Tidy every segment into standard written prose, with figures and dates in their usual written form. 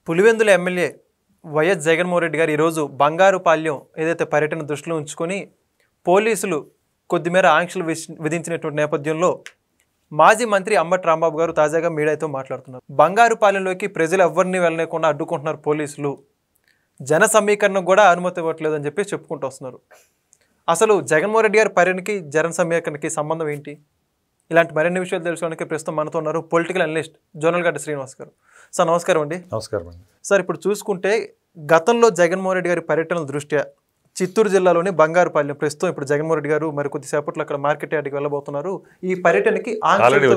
Pulivendula MLA YS Jaganmohan Reddy గారు ఈరోజు బంగారుపాళ్యం ఏదైతే పర్యటన దృష్టిలో ఉంచుకొని పోలీసులు కొద్దిమేర ఆంక్షలు విధించినటువంటి నేపథ్యంలో మాజీ మంత్రి అంబటి రాంబాబు గారు తాజాగా మీడియాతో మాట్లాడుతున్నారు. బంగారుపాలెంలోకి ప్రజలు ఎవరిని వెళ్ళలేకుండా అడ్డుకుంటున్నారు పోలీసులు, జన సమీకరణకు కూడా అనుమతి ఇవ్వట్లేదు అని చెప్పి చెప్పుకుంటూ వస్తున్నారు. అసలు జగన్మోహన్ రెడ్డి గారి పర్యటనకి జన సమీకరణకి సంబంధం ఏంటి? ఇలాంటి మరిన్ని విషయాలు తెలుసుకోవడానికి ప్రస్తుతం మనతో ఉన్నారు పొలిటికల్ అనలిస్ట్ జోనల్గడ్డ శ్రీనివాస్ గారు. సార్ నమస్కారం అండి. నమస్కారం అండి. సార్, ఇప్పుడు చూసుకుంటే గతంలో జగన్మోహన్ రెడ్డి గారి పర్యటనల దృష్ట్యా చిత్తూరు జిల్లాలోని బంగారుపాలెం ప్రస్తుతం ఇప్పుడు జగన్మోహన్ రెడ్డి గారు మరి కొద్దిసేపట్లో అక్కడ మార్కెట్ యార్డ్కి వెళ్ళబోతున్నారు. ఈ పర్యటనకి ఆల్రెడీ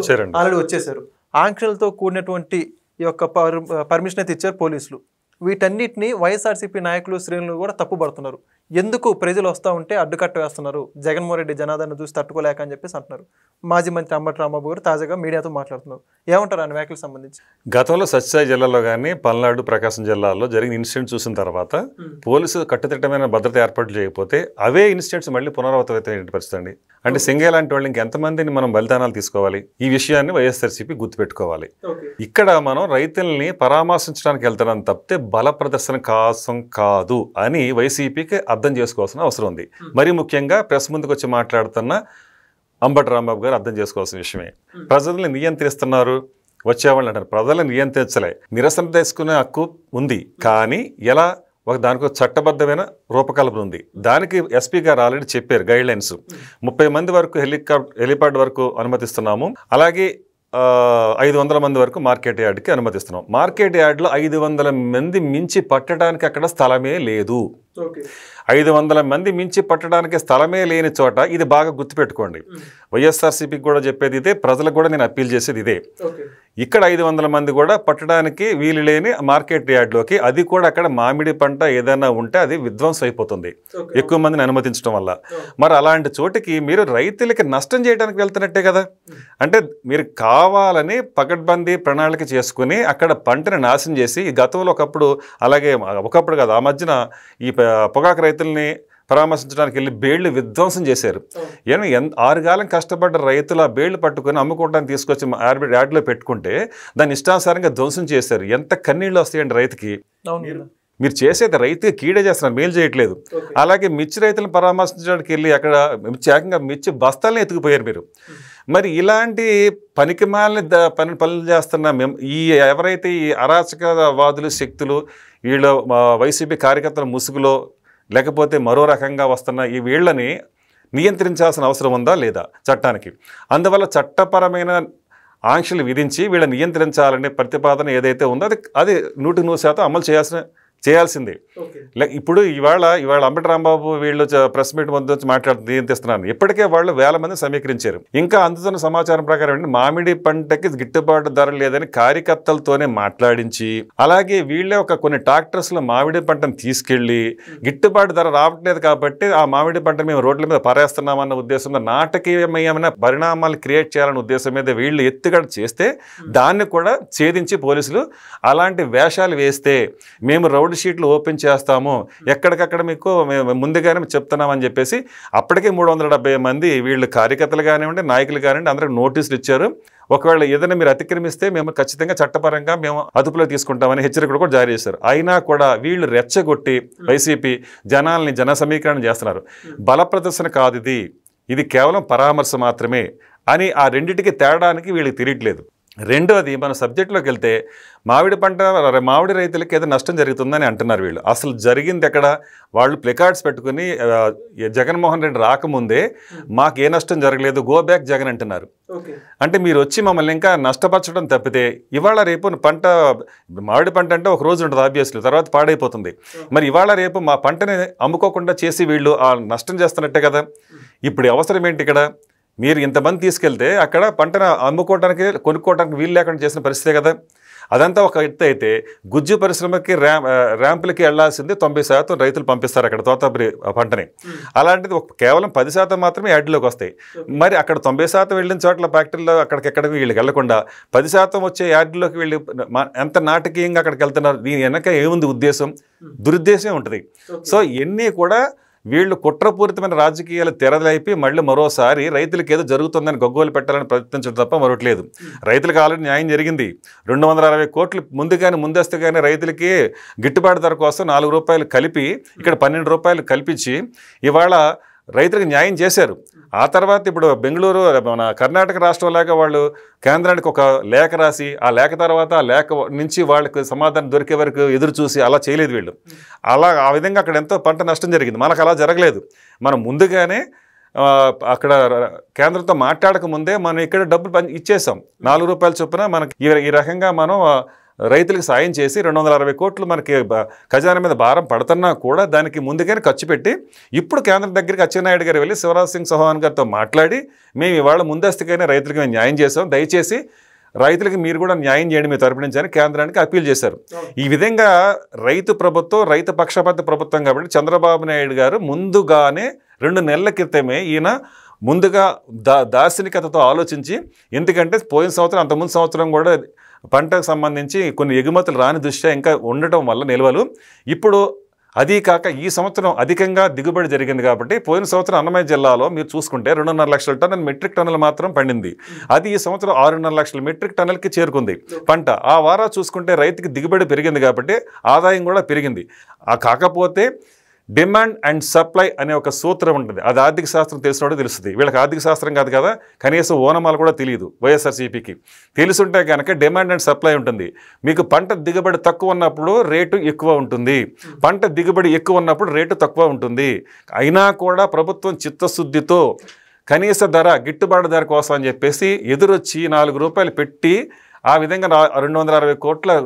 వచ్చేసారు. ఆంక్షలతో కూడినటువంటి ఈ యొక్క పర్మిషన్ అయితే ఇచ్చారు పోలీసులు. వీటన్నిటిని వైఎస్ఆర్సీపీ నాయకులు శ్రేణులు కూడా తప్పుపడుతున్నారు. ఎందుకు ప్రజలు వస్తూ ఉంటే అడ్డుకట్ట వేస్తున్నారు, జగన్మోహన్ రెడ్డి జనాదరణ చూసి తట్టుకోలేక అని చెప్పేసి అంటున్నారు. మాజీ మంత్రి అంబటి రాంబాబు గారు తాజాగా మీడియాతో మాట్లాడుతున్నారు. ఏమంటారు ఆయన వ్యాఖ్యలకు సంబంధించి? గతంలో సత్యసాయి జిల్లాలో కానీ పల్నాడు ప్రకాశం జిల్లాలో జరిగిన ఇన్సిడెంట్ చూసిన తర్వాత పోలీసులు కట్టుదిట్టమైన భద్రత ఏర్పాట్లు చేయకపోతే అవే ఇన్సిడెంట్స్ మళ్ళీ పునరావృతమవుతాయి పరిస్థితి అండి. అంటే సింగే లాంటి వాళ్ళు ఇంకెంతమందిని మనం బలిదానాలు తీసుకోవాలి? ఈ విషయాన్ని వైఎస్ఆర్సీపీ గుర్తుపెట్టుకోవాలి. ఇక్కడ మనం రైతుల్ని పరామర్శించడానికి వెళ్తున్నాం తప్పితే బల ప్రదర్శన కోసం కాదు అని వైసీపీకి అర్థం చేసుకోవాల్సిన అవసరం ఉంది. మరీ ముఖ్యంగా ప్రెస్ ముందుకు వచ్చి మాట్లాడుతున్న అంబటి రాంబాబు గారు అర్థం చేసుకోవాల్సిన విషయమే. ప్రజల్ని నియంత్రిస్తున్నారు వచ్చేవాళ్ళు అంటారు. ప్రజలను నియంత్రించలే, నిరసన తీసుకునే హక్కు ఉంది. కానీ ఎలా? దానికి చట్టబద్ధమైన రూపకల్పన ఉంది. దానికి ఎస్పీ గారు ఆల్రెడీ చెప్పారు గైడ్ లైన్స్. 30 మంది వరకు హెలిప్యాడ్ వరకు అనుమతిస్తున్నాము. అలాగే 500 మంది వరకు మార్కెట్ యార్డ్కి అనుమతిస్తున్నాం. మార్కెట్ యార్డ్లో 500 మంది మించి పట్టడానికి అక్కడ స్థలమే లేదు. 500 మంది మించి పట్టడానికి స్థలమే లేని చోట ఇది బాగా గుర్తుపెట్టుకోండి. వైఎస్ఆర్సీపీకి కూడా చెప్పేది ఇదే, ప్రజలకు కూడా నేను అప్పీల్ చేసేది ఇదే. ఇక్కడ 500 మంది కూడా పట్టడానికి వీలు లేని మార్కెట్ యార్డ్లోకి, అది కూడా అక్కడ మామిడి పంట ఏదైనా ఉంటే అది విధ్వంసం అయిపోతుంది ఎక్కువ మందిని అనుమతించడం వల్ల. మరి అలాంటి చోటికి మీరు రైతులకి నష్టం చేయడానికి వెళ్తున్నట్టే కదా. అంటే మీరు కావాలని పకడ్బందీ ప్రణాళిక చేసుకుని అక్కడ పంటని నాశనం చేసి, గతంలో ఒకప్పుడు కాదు, ఆ మధ్యన ఈ పొగాకు రైతుల్ని పరామర్శించడానికి వెళ్ళి బేళ్లు విధ్వంసం చేశారు. 6 కాలం కష్టపడ్డ రైతులు ఆ బేళ్లు పట్టుకుని అమ్ముకోవడానికి తీసుకొచ్చి యార్డ్లో పెట్టుకుంటే దాన్ని ఇష్టానుసారంగా ధ్వంసం చేశారు. ఎంత కన్నీళ్ళు వస్తాయండి రైతుకి. మీరు చేసేది రైతుకి కీడే చేస్తున్నారు, మేలు చేయట్లేదు. అలాగే మిర్చి రైతులను పరామర్శించడానికి వెళ్ళి అక్కడ ఏకంగా మిర్చి బస్తాలని ఎత్తుకుపోయారు మీరు. మరి ఇలాంటి పనికిమాలని పనులు చేస్తున్న ఈ ఎవరైతే ఈ అరాచకవాదులు శక్తులు వీళ్ళు వైసీపీ కార్యకర్తల ముసుగులో లేకపోతే మరో రకంగా వస్తున్న ఈ వీళ్ళని నియంత్రించాల్సిన అవసరం ఉందా లేదా చట్టానికి? అందువల్ల చట్టపరమైన ఆంక్షలు విధించి వీళ్ళని నియంత్రించాలనే ప్రతిపాదన ఏదైతే ఉందో అది 100% అమలు చేయాల్సిందే. ఇప్పుడు ఇవాళ అంబటి రాంబాబు వీళ్ళు ప్రెస్ మీట్ ముందు వచ్చి నియంత్రిస్తున్నాను. ఇప్పటికే వాళ్ళు 1000 మంది సమీకరించారు. ఇంకా అందుతున్న సమాచారం ప్రకారం మామిడి పంటకి గిట్టుబాటు ధర లేదని కార్యకర్తలతోనే మాట్లాడించి, అలాగే వీళ్ళే కొన్ని ట్రాక్టర్స్లో మామిడి పంటను తీసుకెళ్లి గిట్టుబాటు ధర రావట్లేదు కాబట్టి ఆ మామిడి పంటను మేము రోడ్ల మీద పారేస్తున్నామన్న ఉద్దేశంతో నాటకీయమైన పరిణామాలు క్రియేట్ చేయాలన్న ఉద్దేశం మీద వీళ్ళు ఎత్తుగడ చేస్తే దాన్ని కూడా ఛేదించి పోలీసులు అలాంటి వేషాలు వేస్తే మేము రౌడీ షీట్లు ఓపెన్ చేస్తాము, ఎక్కడికక్కడ మీకు ముందుగానే చెప్తున్నామని చెప్పేసి అప్పటికే 370 మంది వీళ్ళు కార్యకర్తలు కానివ్వండి, నాయకులు కానివ్వండి అందరికి నోటీసులు ఇచ్చారు. ఒకవేళ ఏదైనా మీరు అతిక్రమిస్తే మేము ఖచ్చితంగా చట్టపరంగా మేము అదుపులో తీసుకుంటామని హెచ్చరికలు కూడా జారీ చేశారు. అయినా కూడా వీళ్ళు రెచ్చగొట్టి వైసీపీ జన సమీకరణ చేస్తున్నారు. బల ప్రదర్శన కాదు ఇది కేవలం పరామర్శ మాత్రమే అని ఆ రెండింటికి తేడానికి వీళ్ళకి తెలియట్లేదు. రెండోది, మన సబ్జెక్టులోకి వెళ్తే మామిడి రైతులకి ఏదో నష్టం జరుగుతుందని అంటున్నారు వీళ్ళు. అసలు జరిగింది ఎక్కడ? వాళ్ళు ప్లెకార్డ్స్ పెట్టుకుని జగన్మోహన్ రెడ్డి రాకముందే మాకు ఏ నష్టం జరగలేదు, గో బ్యాక్ జగన్ అంటున్నారు. అంటే మీరు వచ్చి మమ్మల్ని ఇంకా నష్టపరచడం తప్పితే ఇవాళ రేపు మామిడి పంట అంటే ఒక రోజు ఉంటుంది ఆబ్వియస్లీ, తర్వాత పాడైపోతుంది. మరి ఇవాళ రేపు మా పంటని అమ్ముకోకుండా చేసి వీళ్ళు ఆ నష్టం చేస్తున్నట్టే కదా. ఇప్పుడు అవసరం ఏంటి? ఇక్కడ మీరు ఇంతమంది తీసుకెళ్తే అక్కడ పంటను కొనుక్కోవడానికి వీలు లేకుండా చేసిన పరిస్థితే కదా. అదంతా ఒక ఎత్తు అయితే గుజ్జు పరిశ్రమకి ర్యాంపులకి వెళ్లాల్సింది 90% రైతులు పంపిస్తారు అక్కడ తోతాపురి పంటని. అలాంటిది కేవలం 10% మాత్రమే యార్డ్లోకి వస్తాయి. మరి అక్కడ 90% వెళ్ళిన చోట్ల ఫ్యాక్టరీలో అక్కడికి వీళ్ళకి వెళ్లకుండా 10% వచ్చే యార్డ్లోకి వీళ్ళు ఎంత నాటకీయంగా అక్కడికి వెళ్తున్నారు. దీని వెనక ఏముంది ఉద్దేశం? దురుద్దేశం ఉంటుంది. సో ఇవన్నీ కూడా వీళ్ళు కుట్రపూరితమైన రాజకీయాలు తెరలేపి మళ్ళీ మరోసారి రైతులకు ఏదో జరుగుతుందని గొగ్గోలు పెట్టాలని ప్రయత్నించడం తప్ప మరొకట్లేదు. రైతులకు ఆల్రెడీ న్యాయం జరిగింది. 260 కోట్లు ముందస్తుగానే రైతులకి గిట్టుబాటు ధర కోసం 4 రూపాయలు కలిపి ఇక్కడ 12 రూపాయలు కల్పించి ఇవాళ రైతులకు న్యాయం చేశారు. ఆ తర్వాత ఇప్పుడు బెంగళూరు మన కర్ణాటక రాష్ట్రం లాగా వాళ్ళు కేంద్రానికి ఒక లేఖ రాసి ఆ లేఖ తర్వాత ఆ లేఖ నుంచి వాళ్ళకి సమాధానం దొరికే వరకు ఎదురు చూసి అలా చేయలేదు వీళ్ళు. ఆ విధంగా అక్కడ ఎంతో పంట నష్టం జరిగింది. మనకు అలా జరగలేదు. మనం ముందుగానే అక్కడ కేంద్రంతో మాట్లాడక ముందే మనం ఇక్కడ డబ్బులు ఇచ్చేసాం. 4 రూపాయల చొప్పున మనకి ఈ రకంగా మనం రైతులకు సాయం చేసి 260 కోట్లు మనకి ఖజానా మీద భారం పడుతున్నా కూడా దానికి ముందుగానే ఖర్చు పెట్టి ఇప్పుడు కేంద్రం దగ్గరికి అచ్చెన్నాయుడు గారు వెళ్ళి శివరాజ్ సింగ్ చౌహాన్ గారితో మాట్లాడి మేము ఇవాళ ముందస్తుగానే రైతులకు మేము న్యాయం చేసాం, దయచేసి రైతులకు మీరు కూడా న్యాయం చేయండి మీ తరపు నుంచి అని కేంద్రానికి అప్పీల్ చేశారు. ఈ విధంగా రైతు ప్రభుత్వం, రైతు పక్షపాత ప్రభుత్వం కాబట్టి చంద్రబాబు నాయుడు గారు ముందుగానే 2 నెలల క్రితమే ఈయన ముందుగా దార్శనికతతో ఆలోచించి, ఎందుకంటే పోయిన సంవత్సరం అంతకుముందు సంవత్సరం కూడా పంటకు సంబంధించి కొన్ని ఎగుమతులు రాని దృష్ట్యా ఇంకా ఉండటం వల్ల నిల్వలు ఇప్పుడు అదీ కాక ఈ సంవత్సరం అధికంగా దిగుబడి జరిగింది కాబట్టి పోయిన సంవత్సరం అన్నమయ్య జిల్లాలో మీరు చూసుకుంటే 2.5 లక్షల టన్నుల మెట్రిక్ టన్నులు మాత్రం పండింది. అది ఈ సంవత్సరం 6.5 లక్షల మెట్రిక్ టన్నులకి చేరుకుంది పంట. ఆ వారా చూసుకుంటే రైతుకి దిగుబడి పెరిగింది కాబట్టి ఆదాయం కూడా పెరిగింది. కాకపోతే డిమాండ్ అండ్ సప్లై అనే ఒక సూత్రం ఉంటుంది. అది ఆర్థిక శాస్త్రం తెలిసినోడు తెలుస్తుంది. వీళ్ళకి ఆర్థిక శాస్త్రం కాదు కదా, కనీసం ఓనమాలు కూడా తెలియదు వైఎస్ఆర్సీపీకి. తెలుసుంటే కనుక డిమాండ్ అండ్ సప్లై ఉంటుంది. మీకు పంట దిగుబడి తక్కువ ఉన్నప్పుడు రేటు ఎక్కువ ఉంటుంది, పంట దిగుబడి ఎక్కువ ఉన్నప్పుడు రేటు తక్కువ ఉంటుంది. అయినా కూడా ప్రభుత్వం చిత్తశుద్ధితో కనీస ధర, గిట్టుబాటు ధర కోసం అని చెప్పేసి ఎదురొచ్చి 4 రూపాయలు పెట్టి ఆ విధంగా 260 కోట్ల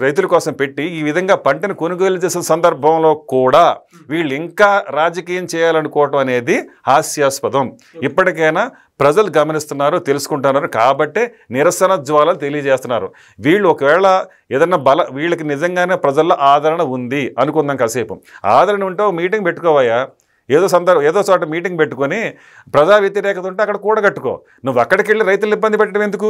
రైతుల కోసం పెట్టి ఈ విధంగా పంటను కొనుగోలు చేసిన సందర్భంలో కూడా వీళ్ళు ఇంకా రాజకీయం చేయాలనుకోవటం అనేది హాస్యాస్పదం. ఇప్పటికైనా ప్రజలు గమనిస్తున్నారు, తెలుసుకుంటున్నారు కాబట్టి నిరసన జ్వాలలు తెలియజేస్తున్నారు. వీళ్ళు ఒకవేళ ఏదన్నా వీళ్ళకి నిజంగానే ప్రజల్లో ఆదరణ ఉంది అనుకుందాం. కాసేపు ఆదరణ ఉంటే మీటింగ్ పెట్టుకోవయ్యా, ఏదో చోట మీటింగ్ పెట్టుకొని ప్రజా వ్యతిరేకత ఉంటే అక్కడ కూడగట్టుకో. నువ్వు అక్కడికి వెళ్ళి రైతులు ఇబ్బంది పెట్టడం ఎందుకు?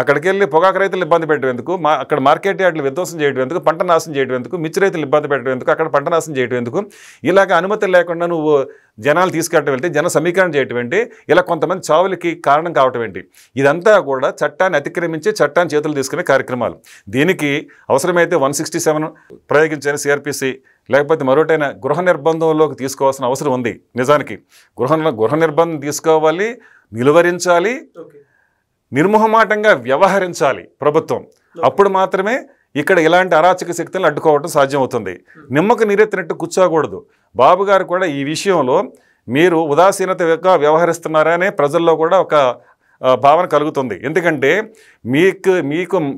అక్కడికి వెళ్ళి పొగాకు రైతులు ఇబ్బంది పెట్టడం ఎందుకు? అక్కడ మార్కెట్ యార్డులు విధ్వంసం చేయడం ఎందుకు? పంట నాశనం చేయడం ఎందుకు? మిర్చి రైతులు ఇబ్బంది పెట్టడం ఎందుకు? అక్కడ పంట నాశనం చేయడం ఎందుకు? ఇలాగ అనుమతి లేకుండా నువ్వు జనాలు తీసుకెళ్ళటం ఏంటి? జన సమీకరణ చేయటం ఏంటి? ఇలా కొంతమంది చావులకి కారణం కావటం ఏంటి? ఇదంతా కూడా చట్టాన్ని అతిక్రమించి చట్టాన్ని చేతులు తీసుకునే కార్యక్రమాలు. దీనికి అవసరమైతే 167 ప్రయోగించిన సిఆర్పిసి లేకపోతే మరోటైనా గృహ నిర్బంధంలోకి తీసుకోవాల్సిన అవసరం ఉంది. నిజానికి గృహ నిర్బంధం తీసుకోవాలి, నిలువరించాలి, నిర్మోహమాటంగా వ్యవహరించాలి ప్రభుత్వం. అప్పుడు మాత్రమే ఇక్కడ ఇలాంటి అరాచక శక్తులను అడ్డుకోవడం సాధ్యమవుతుంది. నిమ్మకు నీరెత్తినట్టు కూర్చోకూడదు. బాబు గారు కూడా ఈ విషయంలో మీరు ఉదాసీనతగా వ్యవహరిస్తున్నారనే ప్రజల్లో కూడా ఒక భావన కలుగుతుంది. ఎందుకంటే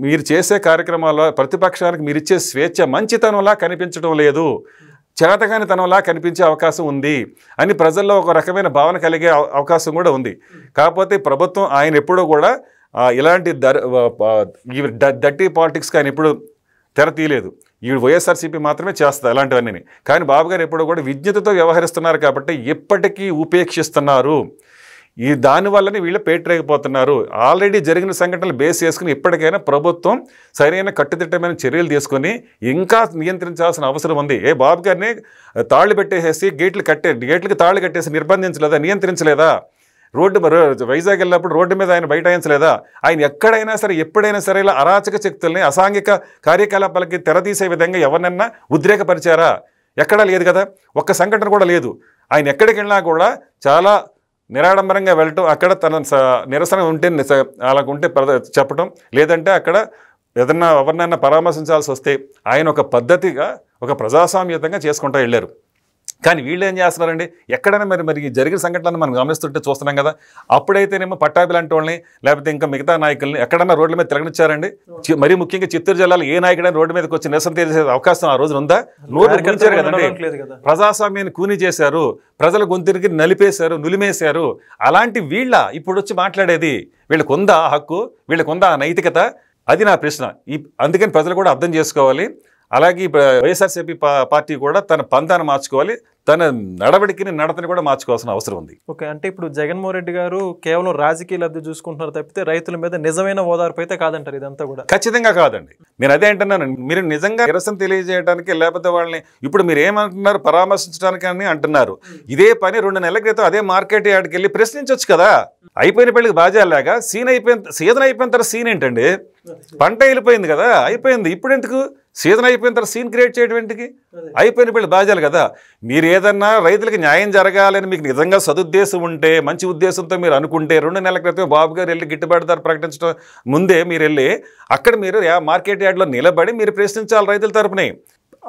మీరు చేసే కార్యక్రమాల్లో ప్రతిపక్షానికి మీరు ఇచ్చే స్వేచ్ఛ మంచితనంలా కనిపించడం లేదు, చేతగానితనంలా కనిపించే అవకాశం ఉంది అని ప్రజల్లో ఒక రకమైన భావన కలిగే అవకాశం కూడా ఉంది. కాకపోతే ప్రభుత్వం ఆయన ఎప్పుడూ కూడా ఇలాంటి డర్టీ పాలిటిక్స్కి ఆయన ఎప్పుడు తెర తీయలేదు. ఈ వైఎస్ఆర్సీపీ మాత్రమే చేస్తుంది అలాంటివన్నీ. కానీ బాబు గారు ఎప్పుడూ కూడా విజ్ఞతతో వ్యవహరిస్తున్నారు కాబట్టి ఎప్పటికీ ఉపేక్షిస్తున్నారు. దానివల్లనే వీళ్ళు పేటరేగిపోతున్నారు. ఆల్రెడీ జరిగిన సంఘటనలు బేస్ చేసుకుని ఇప్పటికైనా ప్రభుత్వం సరైన కట్టుదిట్టమైన చర్యలు తీసుకొని ఇంకా నియంత్రించాల్సిన అవసరం ఉంది. బాబు గారిని తాళ్ళు పెట్టేసేసి గేట్లకి తాళ్ళు కట్టేసి నిర్బంధించలేదా, నియంత్రించలేదా? వైజాగ్ వెళ్ళినప్పుడు రోడ్డు మీద ఆయన బైఠాయించలేదా? ఆయన ఎక్కడైనా సరే ఎప్పుడైనా సరే ఇలా అరాచక శక్తుల్ని, అసాంఘిక కార్యకలాపాలకి తెరదీసే విధంగా ఎవరినైనా ఉద్రేకపరిచారా? ఎక్కడా లేదు కదా, ఒక్క సంఘటన కూడా లేదు. ఆయన ఎక్కడికి వెళ్ళినా కూడా చాలా నిరాడంబరంగా వెళ్ళటం, అక్కడ తన నిరసన ఉంటే అలాగుంటే చెప్పటం, లేదంటే అక్కడ ఏదన్నా ఎవరినైనా పరామర్శించాల్సి వస్తే ఆయన ఒక పద్ధతిగా ఒక ప్రజాస్వామ్యతంగా చేసుకుంటూ వెళ్ళారు. కానీ వీళ్ళు ఏం చేస్తున్నారండి? ఎక్కడైనా మరి జరిగిన సంఘటనలను మనం గమనిస్తుంటే చూస్తున్నాం కదా. అప్పుడైతేనేమో పట్టాభి లాంటి వాళ్ళని లేకపోతే ఇంకా మిగతా నాయకుల్ని ఎక్కడన్నా రోడ్ల మీద తిరగనిచ్చారండి? మరీ ముఖ్యంగా చిత్తూరు జిల్లాలో ఏ నాయకుడైనా రోడ్డు మీదకి వచ్చి నిరసన తెలిసే అవకాశం ఆ రోజు ఉందా? నోటు గురించారు కదండి. ప్రజాస్వామ్యాన్ని కూని చేశారు, ప్రజల గొంతునికి నలిపేశారు, నులిమేశారు. అలాంటి ఇప్పుడు వచ్చి మాట్లాడేది వీళ్ళకు ఉందా హక్కు? వీళ్ళకు ఉందా నైతికత? అది నా ప్రశ్న. అందుకని ప్రజలు కూడా అర్థం చేసుకోవాలి. అలాగే వైఎస్ఆర్సీపీ పార్టీ కూడా తన పంతాన్ని మార్చుకోవాలి, తన నడతని కూడా మార్చుకోవాల్సిన అవసరం ఉంది. ఓకే, అంటే ఇప్పుడు జగన్మోహన్ రెడ్డి గారు కేవలం రాజకీయ లబ్ధి చూసుకుంటున్నారు తప్పితే రైతుల మీద నిజమైన ఓదార్పు అయితే కాదంటారు ఇదంతా కూడా? ఖచ్చితంగా కాదండి. నేను అదే అంటున్నాను, మీరు నిజంగా నిరసన తెలియజేయడానికి లేకపోతే వాళ్ళని ఇప్పుడు మీరు ఏమంటున్నారు పరామర్శించడానికి అని అంటున్నారు. ఇదే పని 2 నెలల క్రితం అదే మార్కెట్ యార్డ్కి వెళ్ళి ప్రశ్నించవచ్చు కదా. అయిపోయిన పెళ్లికి బాజాలాగా సీజన్ అయిపోయిన తర్వాత సీన్ ఏంటండి? పంట వెళ్ళిపోయింది కదా, అయిపోయింది. ఇప్పుడు ఎందుకు సీజన్ అయిపోయిన తర్వాత సీన్ క్రియేట్ చేయడం ఏంటికి? అయిపోయిన పెళ్లి బాజాలు కదా. మీరు ఏదన్నా రైతులకు న్యాయం జరగాలని మీకు నిజంగా సదుద్దేశం ఉంటే, మంచి ఉద్దేశంతో మీరు అనుకుంటే 2 నెలల క్రితం బాబు గారు వెళ్ళి గిట్టుబాటు ధర ప్రకటించడం ముందే మీరు వెళ్ళి అక్కడ మీరు మార్కెట్ యార్డ్లో నిలబడి మీరు ప్రశ్నించాలి రైతుల తరపుని.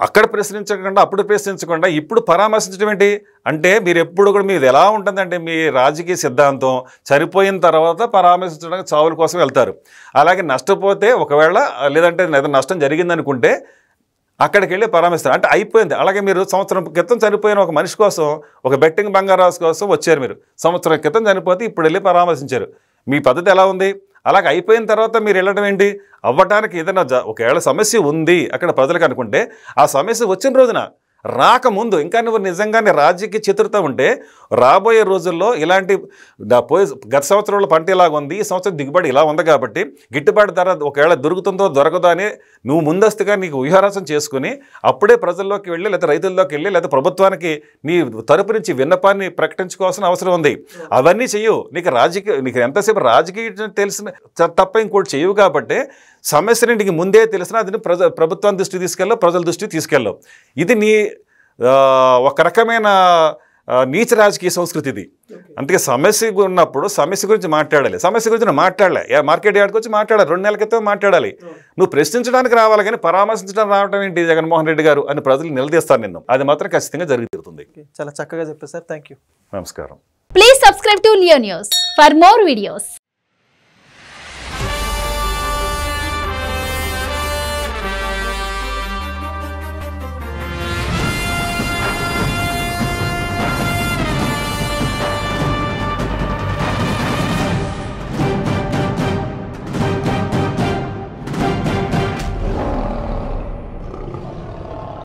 అక్కడ ప్రశ్నించకుండా అప్పుడు ప్రశ్నించకుండా ఇప్పుడు పరామర్శించడం ఏంటి అంటే, మీరు ఎప్పుడు కూడా మీది ఎలా ఉంటుందంటే మీ రాజకీయ సిద్ధాంతం చనిపోయిన తర్వాత పరామర్శించడానికి చావుల కోసం వెళ్తారు. అలాగే నష్టపోతే ఒకవేళ లేదంటే ఏదైనా నష్టం జరిగిందనుకుంటే అక్కడికి వెళ్ళి పరామర్శిస్తారు. అంటే అయిపోయింది. అలాగే మీరు సంవత్సరం క్రితం చనిపోయిన ఒక మనిషి కోసం, ఒక బెట్టింగ్ బంగారాజు కోసం వచ్చారు. మీరు సంవత్సరం క్రితం చనిపోతే ఇప్పుడు వెళ్ళి పరామర్శించారు. మీ పద్ధతి ఎలా ఉంది? అలాగే అయిపోయిన తర్వాత మీరు వెళ్ళడం ఏంటి? అవ్వటానికి ఏదైనా ఒకవేళ సమస్య ఉంది అక్కడ ప్రజలకు అనుకుంటే, ఆ సమస్య వచ్చిన రోజున రాకముందు ఇంకా నువ్వు నిజంగానే రాజకీయ చతురత ఉంటే రాబోయే రోజుల్లో ఇలాంటి గత సంవత్సరంలో పంట ఇలాగ ఉంది, ఈ సంవత్సరం దిగుబడి ఇలా ఉంది కాబట్టి గిట్టుబాటు ధర ఒకవేళ దొరుకుతుందో దొరకదో అని నువ్వు ముందస్తుగా నీకు వ్యూహారచన చేసుకుని అప్పుడే ప్రజల్లోకి వెళ్ళి లేదా రైతుల్లోకి వెళ్ళి లేదా ప్రభుత్వానికి నీ తరపు నుంచి విన్నపాన్ని ప్రకటించుకోవాల్సిన అవసరం ఉంది. అవన్నీ చెయ్యవు. నీకు ఎంతసేపు రాజకీయ తెలిసిన తప్ప ఇంకోటి చెయ్యవు కాబట్టి సమస్యని నీకు ముందే తెలిసినా అది ప్రభుత్వం దృష్టి తీసుకెళ్ళవు, ప్రజల దృష్టి తీసుకెళ్ళవు. ఇది నీ ఒక రకమైన నీచ రాజకీయ సంస్కృతి ఇది. అందుకే సమస్య ఉన్నప్పుడు సమస్య గురించి మాట్లాడాలి. సమస్య గురించి మాట్లాడలే, మార్కెట్ యార్డ్కి వచ్చి మాట్లాడాలి, 2 నెలల క్రితం మాట్లాడాలి. నువ్వు ప్రశ్నించడానికి రావాలి కానీ పరామర్శించడానికి రావడం ఏంటి జగన్మోహన్ రెడ్డి గారు అని ప్రజలు నిలదీస్తారు నిన్ను. అది మాత్రం ఖచ్చితంగా జరుగుతుంది. చాలా చక్కగా చెప్పారు సార్. Thank you. నమస్కారం. Please subscribe to Leo News for more videos.